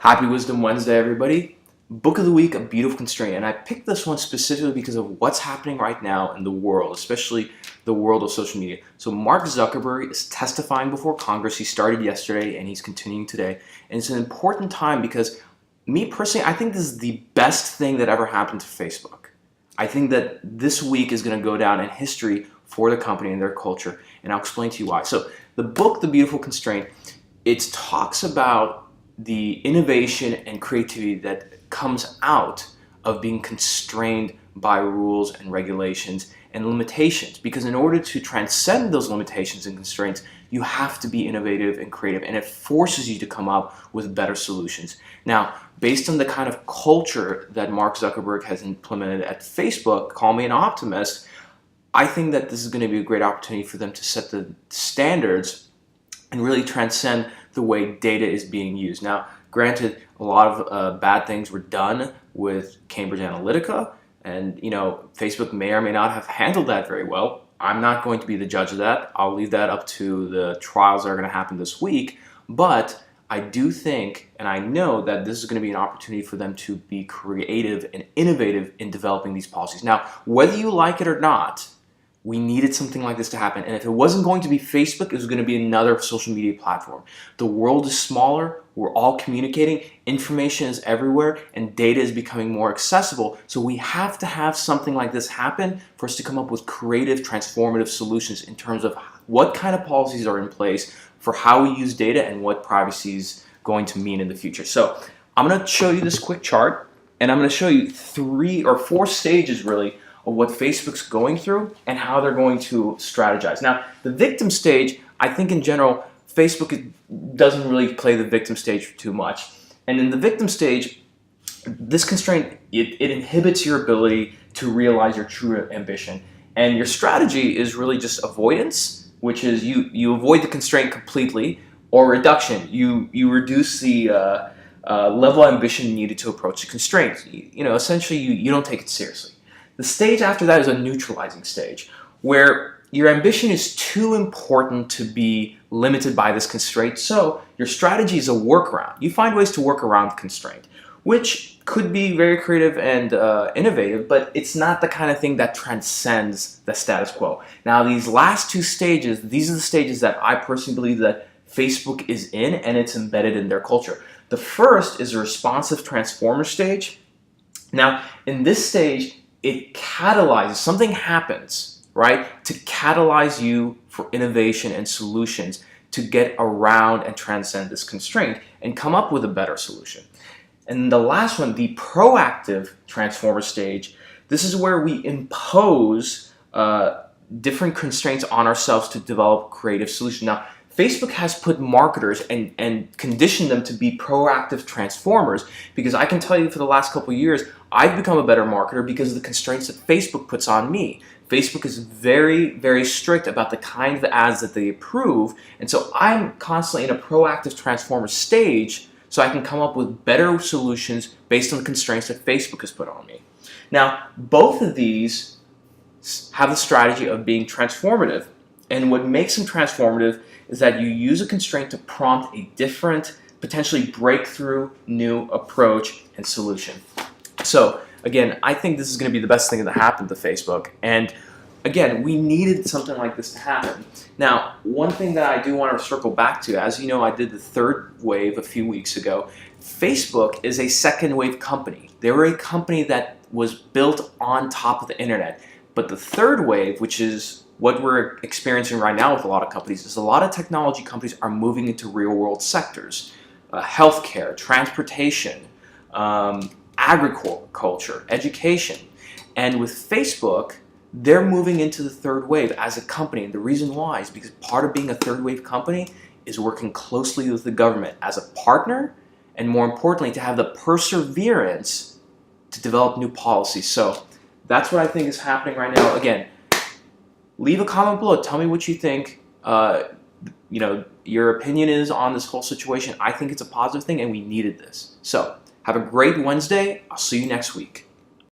Happy Wisdom Wednesday, everybody. Book of the week, A Beautiful Constraint. And I picked this one specifically because of what's happening right now in the world, especially the world of social media. So Mark Zuckerberg is testifying before Congress. He started yesterday and he's continuing today. And it's an important time because me personally, I think this is the best thing that ever happened to Facebook. I think that this week is going to go down in history for the company and their culture. And I'll explain to you why. So the book, The Beautiful Constraint, it talks about the innovation and creativity that comes out of being constrained by rules and regulations and limitations. Because in order to transcend those limitations and constraints, you have to be innovative and creative, and it forces you to come up with better solutions. Now, based on the kind of culture that Mark Zuckerberg has implemented at Facebook, call me an optimist, I think that this is going to be a great opportunity for them to set the standards and really transcend the way data is being used. Now, granted, a lot of bad things were done with Cambridge Analytica, and Facebook may or may not have handled that very well. I'm not going to be the judge of that. I'll leave that up to the trials that are going to happen this week. But I do think, and I know that this is going to be an opportunity for them to be creative and innovative in developing these policies. Now, whether you like it or not, we needed something like this to happen. And if it wasn't going to be Facebook, it was going to be another social media platform. The world is smaller. We're all communicating. Information is everywhere, and data is becoming more accessible. So we have to have something like this happen for us to come up with creative, transformative solutions in terms of what kind of policies are in place for how we use data and what privacy is going to mean in the future. So I'm going to show you this quick chart, and I'm going to show you 3 or 4 stages, really, of what Facebook's going through and how they're going to strategize. Now, the victim stage, I think in general, Facebook doesn't really play the victim stage too much. And in the victim stage, this constraint, it inhibits your ability to realize your true ambition. And your strategy is really just avoidance, which is you avoid the constraint completely, or reduction. You reduce the level of ambition needed to approach the constraint. Essentially, you don't take it seriously. The stage after that is a neutralizing stage, where your ambition is too important to be limited by this constraint, so your strategy is a workaround. You find ways to work around the constraint, which could be very creative and innovative, but it's not the kind of thing that transcends the status quo. Now, these last 2 stages, these are the stages that I personally believe that Facebook is in, and it's embedded in their culture. The first is a responsive transformer stage. Now, in this stage, it catalyzes, something happens, right, to catalyze you for innovation and solutions to get around and transcend this constraint and come up with a better solution. And the last one, the proactive transformer stage, this is where we impose different constraints on ourselves to develop creative solutions. Now, Facebook has put marketers and conditioned them to be proactive transformers, because I can tell you for the last couple of years, I've become a better marketer because of the constraints that Facebook puts on me. Facebook is very, very strict about the kind of ads that they approve, and so I'm constantly in a proactive transformer stage so I can come up with better solutions based on the constraints that Facebook has put on me. Now, both of these have the strategy of being transformative, and what makes them transformative is that you use a constraint to prompt a different, potentially breakthrough, new approach and solution. So again, I think this is going to be the best thing that happened to Facebook. And again, we needed something like this to happen. Now, one thing that I do want to circle back to, as you know, I did the 3rd wave a few weeks ago. Facebook is a second wave company. They were a company that was built on top of the internet. But the 3rd wave, which is what we're experiencing right now with a lot of companies, is a lot of technology companies are moving into real-world sectors. Healthcare, transportation, agriculture, education. And with Facebook, they're moving into the 3rd wave as a company. And the reason why is because part of being a 3rd wave company is working closely with the government as a partner, and more importantly, to have the perseverance to develop new policies. So that's what I think is happening right now. Again, leave a comment below. Tell me what you think. Your opinion is on this whole situation. I think it's a positive thing, and we needed this. So have a great Wednesday. I'll see you next week.